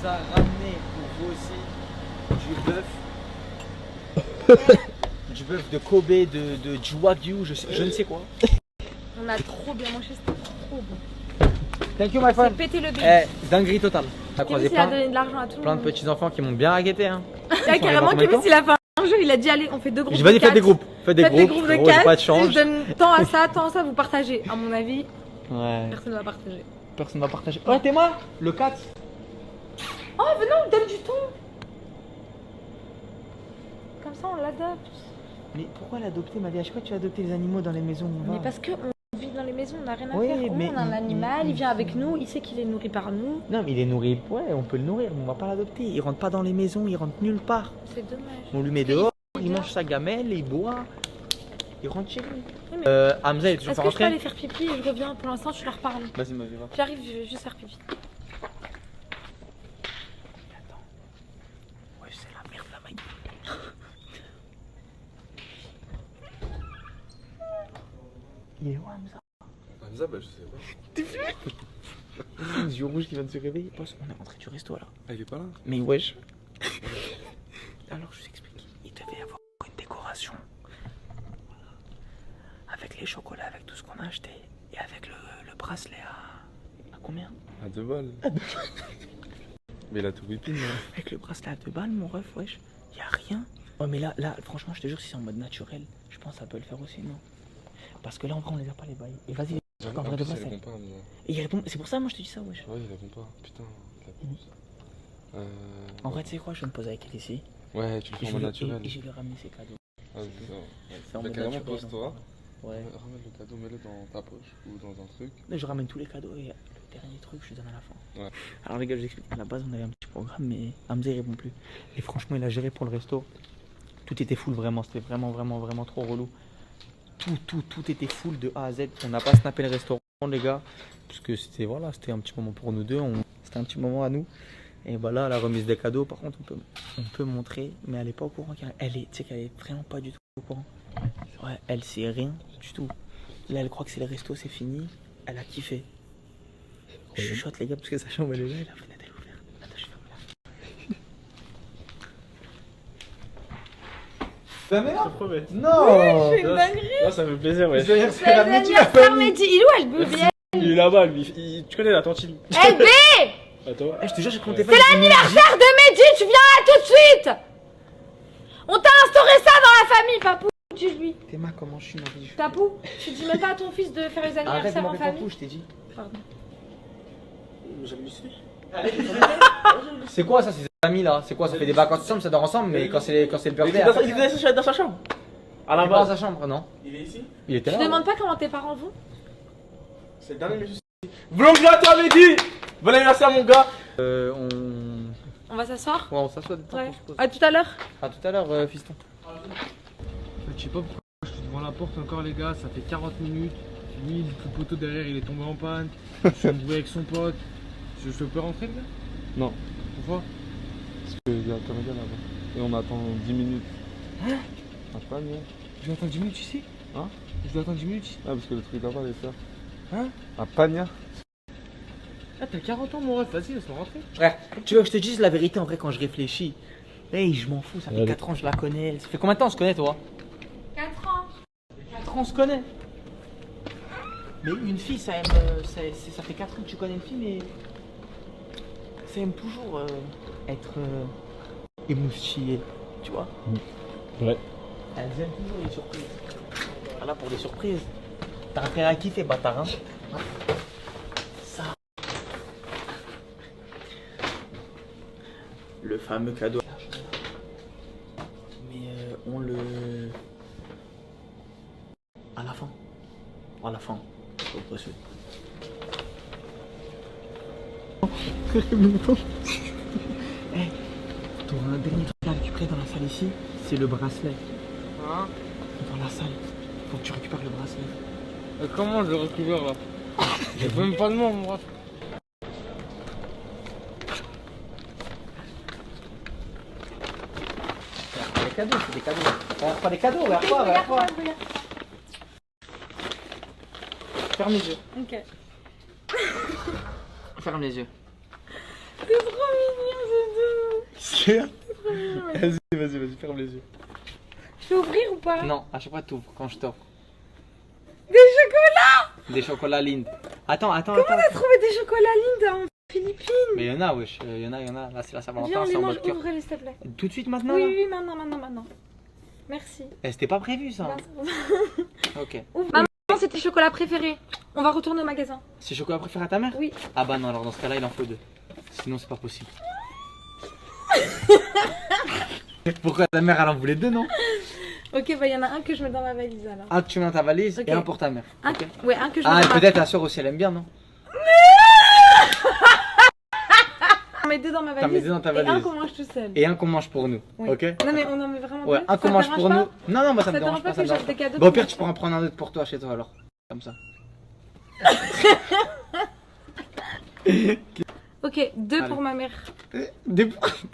nous a ramené pour vous aussi du bœuf. Du bœuf de Kobe, de du Wagyu, je ne sais quoi. On a trop bien mangé, c'était trop bon. Thank you my C'est friend. pété le bébé. Eh, dinguerie totale. T'as croisé Kémis, il a donné de l'argent à tout le plein de monde. petits enfants qui m'ont bien raquetté hein. Là, carrément, Kémis, il a fait un jeu, il a dit allez, on fait deux groupes. J'ai pas dit faites des groupes. Faites des Faites groupes, de frérot, j'ai 4. pas de change. Je donne tant à ça, vous partagez. À mon avis, Ouais. personne ne va partager. Personne va partager. Ouais, t'es moi le 4. Oh, venons, donne du ton. Comme ça, on l'adopte. Mais pourquoi l'adopter ma vie? À chaque fois tu vas adopter les animaux dans les maisons où on Mais va. parce qu'on vit dans les maisons, on n'a rien à Oui, faire. mais On a un animal, il vient avec nous, il sait qu'il est nourri par nous. Non mais il est nourri, ouais on peut le nourrir, mais on va pas l'adopter. Il rentre pas dans les maisons, il rentre nulle part. C'est dommage. On lui met dehors, il mange sa gamelle, il boit, il rentre chez lui. Oui, mais Hamza il est toujours est-ce pas que je peux rentré? aller faire pipi et je reviens? Pour l'instant, tu leur parles. Vas-y ma vie va. J'arrive, je vais juste faire pipi. Attends. Ouais c'est la merde la maille. Il est où Hamza? Hamza, bah je sais pas. Les yeux rouges qui viennent de se réveiller. Boss, on est rentré du resto là. Ah, il est pas là? Mais wesh. Alors je vous explique. Il devait y avoir une décoration. Voilà. Avec les chocolats, avec tout ce qu'on a acheté. Et avec le bracelet à combien? À 2 balles. Mais il a tout whipping là. Avec le bracelet à 2 balles mon ref, wesh. Y'a rien. Oh mais là, franchement je te jure si c'est en mode naturel, je pense que ça peut le faire aussi, non? Parce que là en vrai on les a pas les bails. Et vas-y, en vrai de vrai, il ça- répond pas, moi. Et il répond, c'est pour ça moi je te dis ça wesh. Ouais, il répond pas. Putain, il a plus. En vrai tu sais quoi, je vais me poser avec elle ici. Ouais, tu le Et fais en je, mode vais, naturel. et je vais lui ramener ses cadeaux. Ah, putain. C'est en Bah, mode carrément, naturel, pose-toi. Ouais. Ramène le cadeau, mets-le dans ta poche ou dans un truc. Là, je ramène tous les cadeaux et le dernier truc, je te donne à la fin. Ouais. Alors, les gars, je vous explique. À la base, on avait un petit programme, mais Hamza, il répond plus. Et franchement, il a géré pour le resto. Tout était full, vraiment. C'était vraiment trop relou. Tout était full de A à Z. On n'a pas snappé le restaurant, les gars. Parce que c'était c'était un petit moment pour nous deux. C'était un petit moment à nous. Et bah là, la remise des cadeaux, par contre, on peut montrer. Mais elle est pas au courant. Tu sais qu'elle est vraiment pas du tout au courant. Ouais, elle sait rien du tout. Là, elle croit que c'est le resto, c'est fini. Elle a kiffé. Je chuchote les gars parce que sa chambre elle est là et la fenêtre elle est ouverte. Attends, je ferme là. Je te promets. Non. Je fais une dinguerie. Là, ça me fait plaisir, ouais. C'est C'est l'anniversaire, Mehdi. Il est où, elle bébé? Il est là-bas, lui. Tu connais la tantine. LB! Attends. Je te jure, je comptais pas. C'est l'anniversaire de Mehdi, tu viens là tout de suite! On t'a instauré ça dans la famille, papou. Dis-lui. Théma, comment je suis, ma vie? Papou, tu dis même pas à ton fils de faire les Arrête de anniversaires en m'appeler famille. papou, je t'ai dit. Pardon. J'aime lui suivre. C'est quoi ça, ces amis là? C'est quoi? Ça fait des vacances ensemble, ça dort ensemble, mais quand c'est le Il birthday. est dans sa chambre. À la Il est pas dans base. sa chambre, non? Il est ici. Il était Tu là. demandes pas comment tes parents vont? C'est le dernier monsieur. Vlog à toi, Mehdi. Bon anniversaire, mon gars. On On va s'asseoir? ouais, on s'assoit. Ouais. À tout à l'heure. À tout à l'heure, fiston. Je sais pas pourquoi je suis devant la porte encore les gars, ça fait 40 minutes. Lui, le poteau derrière il est tombé en panne. Je suis embrouillé avec son pote. Je peux rentrer le gars? Non. Pourquoi? Parce qu'il y a un comédien là-bas. Et on attend 10 minutes. Hein? Ah, je sais pas, mais. Je dois attendre 10 minutes ici? Hein? Je dois attendre 10 minutes ici? Ah, parce que le truc là-bas, les frères. Hein? À Pagna. Ah t'as 40 ans mon ref, vas-y laisse-moi rentrer. Frère, tu veux que je te dise la vérité en vrai quand je réfléchis? Hey, je m'en fous, ça fait Allez. 4 ans je la connais. Ça fait combien de temps on se connaît toi? 4 ans. 4 ans on se connaît. Mais une fille ça aime. Ça fait 4 ans que tu connais une fille, mais. Ça aime toujours être émoustillée, tu vois? Ouais. Elles aiment toujours les surprises. Voilà pour les surprises. T'as intérêt à kiffer, bâtard, hein? Ça. Le fameux cadeau. Mais on le. À la fin. À la fin. Au précieux. Hey, t'auras un dernier truc à récupérer dans la salle ici, c'est le bracelet. Hein? Dans la salle. Faut que tu récupères le bracelet. Comment je le récupère là? J'ai même pas de nom mon ref. C'est des cadeaux, c'est des cadeaux. Regarde pas des cadeaux, regarde pas, regarde pas. Ferme les yeux. Ok. Ferme les yeux. C'est trop mignon. Vas-y, ferme les yeux. Je peux ouvrir ou pas? Non, à chaque fois t'ouvres quand je t'offre. Des chocolats! Des chocolats Lind. Attends. Comment t'as trouvé des chocolats Lindt en Philippines? Mais il y en a, wesh. Il y en a. Là, c'est la Viens, Saint-Valentin, on c'est les en mange, mode cœur. ouvrez-les s'il te plaît. Tout de suite maintenant Oui, là oui, maintenant. Merci. Eh, c'était pas prévu ça. Non, c'est bon. Ok. Ouvre. Maman, c'est tes chocolats préférés. On va retourner au magasin. C'est chocolat préféré à ta mère? Oui. Ah bah non, alors dans ce cas-là, il en faut 2. Sinon, c'est pas possible. Pourquoi ta mère, elle en voulait 2, non? Ok, bah il y en a un que je mets dans ma valise alors. Un que tu mets dans ta valise Ok. et un pour ta mère. Un, Ok. ouais, un que je mets Ah, dans ma peut-être ta soeur aussi, elle aime bien, non? On met deux dans ma T'en valise. mets deux dans ta Et un valise. qu'on mange tout seul. Et un qu'on mange pour nous. Oui. Ok? Non mais on en met vraiment Ouais, deux. un qu'on Ça te mange dérange pour pas? nous. Non, moi ça Ça me te dérange dérange pas pas. Ça que me j'offre dérange des pas. cadeaux Bon, au pour pire, ma tu pourras en prendre un autre pour toi chez toi alors. Comme ça. Ok, deux Allez. pour ma mère.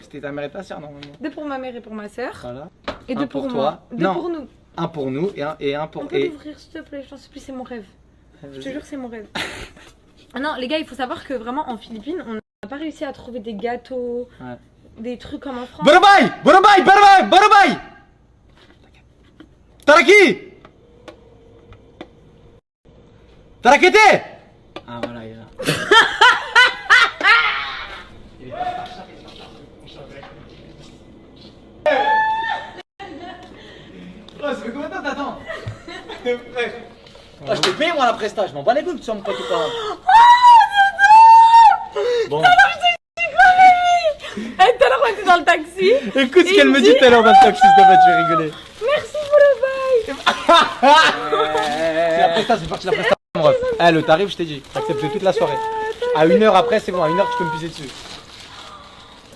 C'était ta mère et ta soeur normalement. Deux pour ma mère et pour ma soeur. Voilà. Et Un deux pour pour toi. moi. Deux Non. pour nous. Un pour nous et un pour. On peut l'ouvrir s'il te plaît, je t'en supplie, c'est mon rêve. Je te jure, c'est mon rêve. Ah non, les gars, il faut savoir que vraiment en Philippines, on n'a pas réussi à trouver des gâteaux, Ouais. des trucs comme en France. Barabay! Taraki! Tarakete! Ah voilà, il est là. Oh, ça fait combien de temps t'attends? Ah, je t'ai payé moi la presta, je m'en bats les couilles que tu sois mon pote ou pas. Bon. Eh, tout à l'heure, on était dans le taxi. Écoute ce Et qu'elle il me dit- dit tout à l'heure dans le taxi, s'il te plaît, je vais rigoler. Merci pour le bail. C'est la presta, c'est parti la presta, mon ref. Eh, le tarif, je t'ai dit, t'acceptes toute la soirée. À 1h après, c'est bon, à 1h, tu peux me pisser dessus.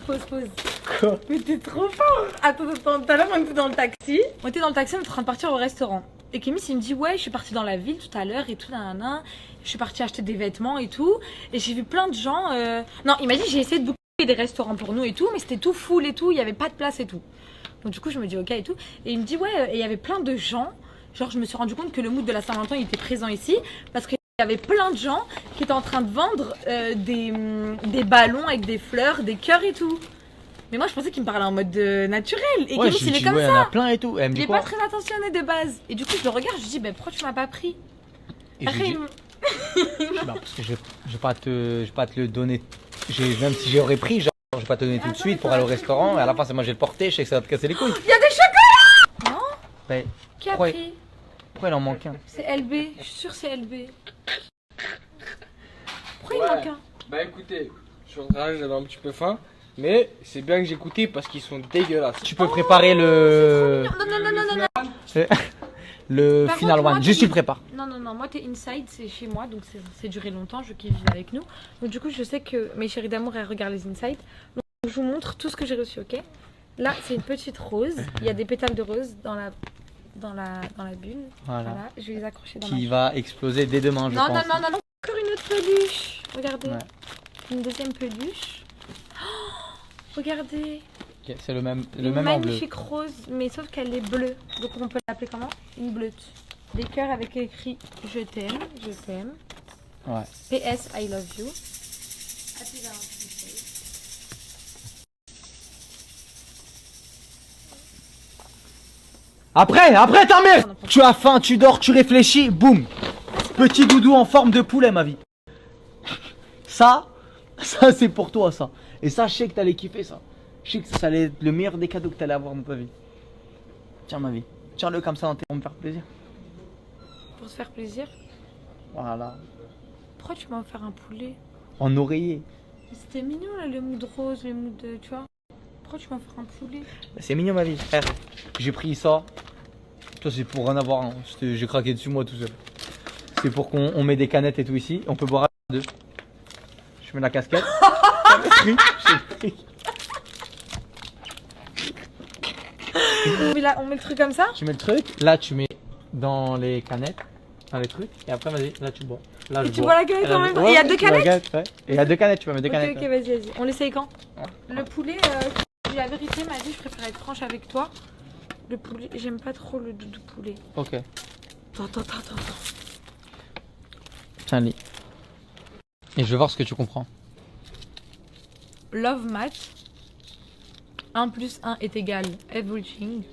Pause. Quoi? Mais t'es trop fort. Attends, tout à l'heure, on était dans le taxi. On était dans le taxi, on était en train de partir au restaurant. Et Kémis, il me dit, ouais, je suis partie dans la ville tout à l'heure et tout, nanana. Je suis partie acheter des vêtements et tout. Et j'ai vu plein de gens. Non, il m'a dit, j'ai essayé de booker des restaurants pour nous et tout, mais c'était tout full et tout, il y avait pas de place et tout. Donc du coup, je me dis, ok et tout. Et il me dit, ouais, et il y avait plein de gens. Genre, je me suis rendu compte que le mood de la Saint-Valentin, il était présent ici. Parce qu'il y avait plein de gens qui étaient en train de vendre des ballons avec des fleurs, des cœurs et tout. Mais moi, je pensais qu'il me parlait en mode naturel. Et Kémis, il est comme ouais, ça. il y en a plein et tout. Elle me Il dit est quoi? pas très attentionné de base. Et du coup, je le regarde, je lui dis, bah, pourquoi tu m'as pas pris? Et je lui dis, bah, parce que je vais pas te le donner. Même si j'aurais pris, genre, je vais pas te donner tout de suite pour aller au restaurant. Et à la fin, c'est moi, je vais le porter. Je sais que ça va te casser les couilles. Il y a des chocolats! Non? Mais Qui a pourquoi, pris? pourquoi il en manque un? C'est LB. Je suis sûre que c'est LB. Pourquoi il Ouais. manque un? Bah écoutez, je suis en train d'avoir un petit peu faim, mais c'est bien que j'ai goûté parce qu'ils sont dégueulasses. Tu peux préparer le. Non. Le Par final contre, moi, one. Juste, t'es- tu le prépares. Non, moi t'es inside, c'est chez moi, donc c'est duré longtemps, je veux qu'ils vivent avec nous. Donc du coup, je sais que mes chéris d'amour, elles regardent les inside. Donc je vous montre tout ce que j'ai reçu, ok? Là, c'est une petite rose. Il y a des pétales de rose dans la bulle. Voilà. Je vais les accrocher dans Qui va exploser dès demain, je Non, pense. non. Encore une autre peluche. Regardez. Ouais. Une deuxième peluche. Oh, regardez. Ok, c'est le même Une en bleu. magnifique rose, mais sauf qu'elle est bleue. Donc on peut l'appeler comment? Une bleute. Des cœurs avec écrit je t'aime, je t'aime. Ouais. PS I love you. Après, ta mère! Tu as faim, tu dors, tu réfléchis, boum! Petit doudou en forme de poulet, ma vie. Ça c'est pour toi, ça. Et ça, je sais que t'allais kiffer ça. Je sais que ça allait être le meilleur des cadeaux que t'allais avoir dans ta vie. Tiens, ma vie. Tiens-le comme ça dans tes pour me faire plaisir. Pour se faire plaisir. Voilà. Pourquoi tu m'as offert un poulet? En oreiller. C'était mignon là, le mood rose, le mood de. Tu vois? Pourquoi tu m'as offert un poulet? C'est mignon, ma vie. Frère, j'ai pris ça. Ça, c'est pour en avoir un. J'ai craqué dessus, moi, tout seul. C'est pour qu'on met des canettes et tout ici. On peut boire à deux. Je mets la casquette. J'ai pris. On met le truc comme ça? Tu mets le truc, là tu mets dans les canettes, dans les trucs, et après vas-y, là tu bois. Là, Et je tu bois la canette là, en même temps? ouais, Il y a ouais, deux tu bois la canettes? ouais. Et il y a deux canettes, tu peux mettre deux Ok, canettes. ok, vas-y. On l'essaye quand? Ouais. Le poulet, la vérité, ma vie, je préfère être franche avec toi. Le poulet, j'aime pas trop le doudou poulet. Ok. Attends. Tiens, lis. Et je vais voir ce que tu comprends. Love Mat. 1 plus 1 est égal everything.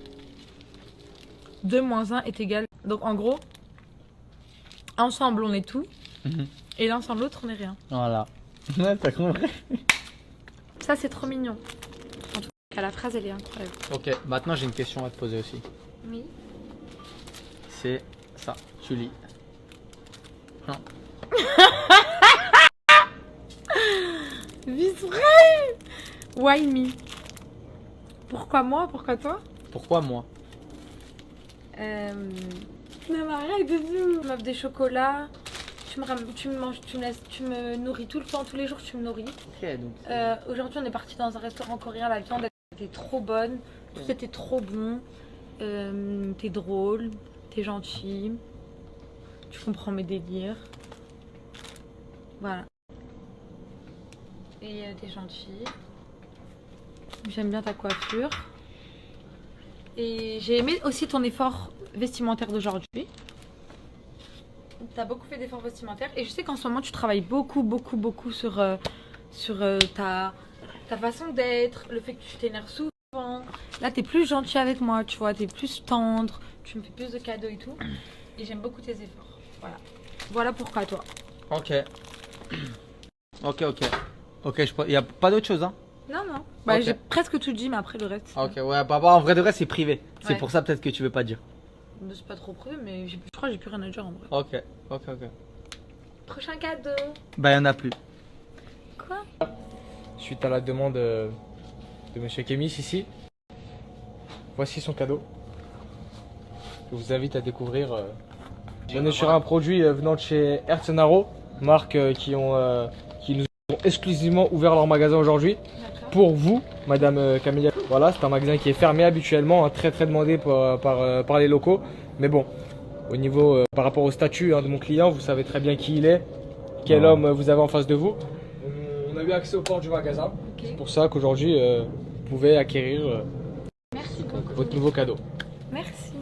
2 moins 1 est égal. Donc en gros, ensemble on est tout. Et l'un sans l'autre on est rien. Voilà. Ouais, t'as compris. Ça c'est trop mignon. En tout cas, la phrase elle est incroyable. Ok, maintenant j'ai une question à te poser aussi. Oui. C'est ça, tu lis. Non. Visuel. Why me? Pourquoi moi? Pourquoi toi? Pourquoi moi? Non mais arrête de tout. Tu m'offres des chocolats. Tu me manges, tu me nourris tout le temps, tous les jours tu me nourris. Ok, donc. Aujourd'hui on est parti dans un restaurant coréen, la viande était trop bonne, tout était trop bon. T'es drôle, t'es gentil, tu comprends mes délires. Voilà. Et t'es gentil. J'aime bien ta coiffure. Et j'ai aimé aussi ton effort vestimentaire d'aujourd'hui. T'as beaucoup fait d'efforts vestimentaires et je sais qu'en ce moment tu travailles beaucoup sur ta façon d'être, le fait que tu t'énerves souvent. Là t'es plus gentil avec moi, tu vois, t'es plus tendre, tu me fais plus de cadeaux et tout. Et j'aime beaucoup tes efforts. Voilà. Voilà pourquoi toi. Ok. Ok. Il n'y a pas d'autre chose, hein? Non. Bah Ok. j'ai presque tout dit mais après le reste. Ok, ouais, bah, en vrai de vrai, c'est privé. C'est Ouais. pour ça peut-être que tu veux pas dire. C'est pas trop privé mais je crois que j'ai plus rien à dire en vrai. Ok. Prochain cadeau. Bah, il y en a plus. Quoi? Suite à la demande de Monsieur Kémis ici, voici son cadeau. Je vous invite à découvrir. On est sur un produit venant de chez Herzenaro, marque qui nous ont exclusivement ouvert leur magasin aujourd'hui. D'accord. Pour vous, Madame Camélia. Voilà, c'est un magasin qui est fermé habituellement, hein, très demandé par les locaux. Mais bon, au niveau, par rapport au statut de mon client, vous savez très bien qui il est, quel homme vous avez en face de vous. On a eu accès aux portes du magasin. Ok. C'est pour ça qu'aujourd'hui, vous pouvez acquérir Merci. votre nouveau cadeau. Merci.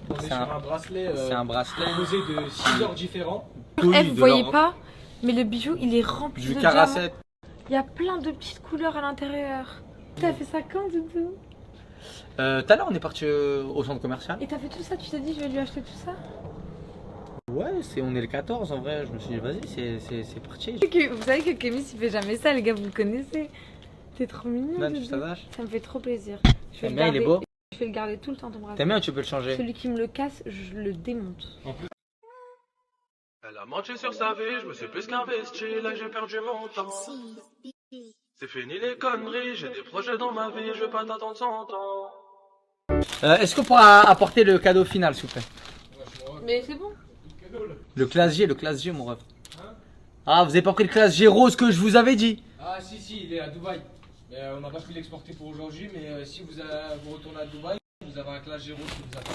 On est C'est sur un- un bracelet C'est un bracelet. composé de 6 heures différents. Vous voyez pas, mais le bijou il est rempli Du de caracette. diamants. Il y a plein de petites couleurs à l'intérieur. T'as fait ça quand, Doudou? Tout à l'heure, on est parti au centre commercial. Et t'as fait tout ça? Tu t'es dit je vais lui acheter tout ça? Ouais, on est le 14 en vrai. Je me suis dit, vas-y, c'est parti. Vous savez que Kémis il fait jamais ça, les gars, vous le connaissez. T'es trop mignon. Là, tu Doudou. t'attaches. Ça me fait trop plaisir. Je vais T'aimes le bien, il est garder- beau. Je vais le garder tout le temps, ton bracelet. T'aimes bien ou tu peux le changer? Celui qui me le casse, je le démonte. Elle a menti sur sa vie, je me suis plus qu'investi, là j'ai perdu mon temps. C'est fini les conneries, j'ai des projets dans ma vie, je vais pas t'attendre 100 ans. Est-ce qu'on pourra apporter le cadeau final, s'il vous plaît? Mais c'est bon. Le classe G, mon ref. Ah, vous avez pas pris le classe G rose que je vous avais dit? Ah si, il est à Dubaï. Mais on n'a pas pu l'exporter pour aujourd'hui, mais si vous retournez à Dubaï, vous avez un classe G rose qui vous attend.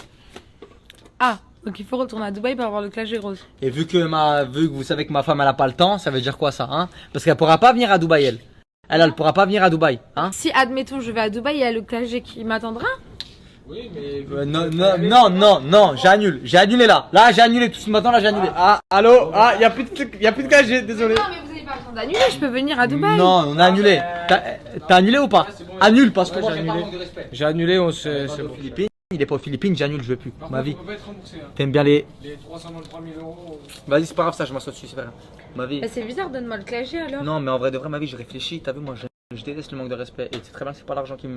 Ah, donc il faut retourner à Dubaï pour avoir le clash rose. Et vu que vous savez que ma femme elle a pas le temps, ça veut dire quoi ça, hein? Parce qu'elle pourra pas venir à Dubaï, elle. Elle pourra pas venir à Dubaï, hein? Si, admettons, je vais à Dubaï, il y a le clash qui m'attendra. Oui, mais. Non, j'ai annulé. J'ai annulé là. Là, j'ai annulé tout ce matin, là, j'ai annulé. Allô? Ah, y a plus de classe G, désolé. Non, mais vous n'avez pas besoin d'annuler, je peux venir à Dubaï. Non, on a annulé. T'as annulé ou pas? Annule parce que Ouais, j'ai annulé. J'ai annulé, C'est c'est bon. aux Philippines. Il est pas aux Philippines, j'annule, je veux plus. Par Ma contre, vie. on peut pas être remboursé. Hein. T'aimes bien les. Les 323 000 euros. Vas-y, c'est pas grave, ça, je m'assois dessus, c'est pas grave. Ma vie. Bah, c'est bizarre, donne-moi le clash alors. Non, mais en vrai de vrai, ma vie, je réfléchis. T'as vu, moi, je déteste le manque de respect. Et c'est très bien, c'est pas l'argent qui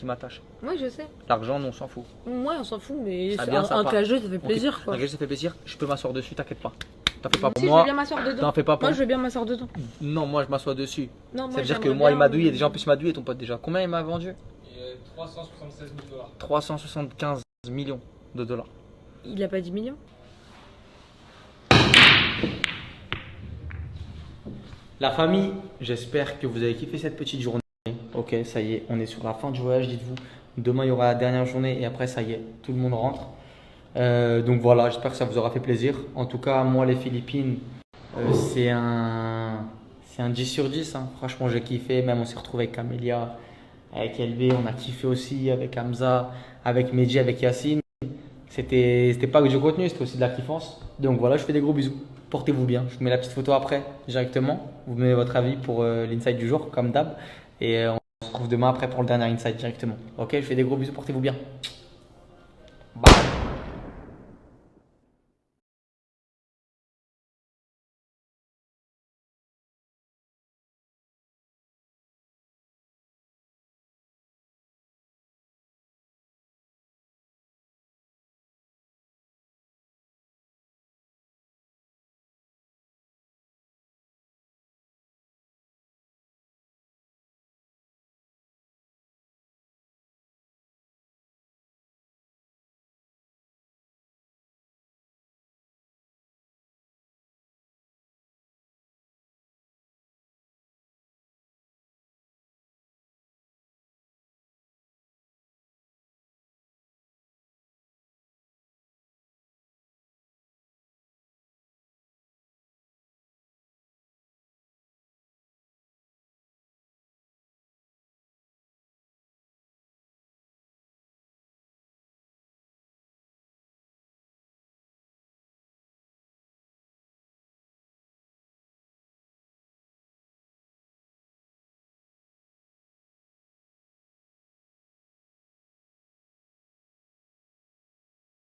m'attache. Moi, je sais. L'argent, non, on s'en fout. Moi, on s'en fout, mais Ça c'est vient, ça un part. clash, ça fait Ok. plaisir quoi. Ok, ça fait plaisir. Je peux m'asseoir dessus, t'inquiète pas. T'en fais pas pour Si, je veux moi. bien m'asseoir dedans. T'en fais pas pour Moi, je veux bien m'asseoir dedans. Non, moi, je m'assois dessus. Non, moi, Ça veut dire que j'aimerais moi, il bien, m'a douillé. Déjà, en plus, il m'a douillé ton pote déjà. Combien il m'a vendu? Et 376 000 $. 375 millions de dollars. Il a pas 10 millions. La famille, j'espère que vous avez kiffé cette petite journée. Ok, ça y est, on est sur la fin du voyage, dites-vous. Demain, il y aura la dernière journée et après, ça y est, tout le monde rentre. Donc voilà, j'espère que ça vous aura fait plaisir. En tout cas, moi, les Philippines, c'est un 10 sur 10. Hein. Franchement, j'ai kiffé. Même, on s'est retrouvé avec Camélia, avec LB. On a kiffé aussi avec Hamza, avec Medji, avec Yacine. C'était pas que du contenu, c'était aussi de la kiffance. Donc voilà, je fais des gros bisous. Portez-vous bien. Je vous mets la petite photo après, directement. Vous mettez votre avis pour l'inside du jour, comme d'hab. Et on se retrouve retrouve demain après pour le dernier insight directement. Ok, je fais des gros bisous, portez-vous bien. Bye.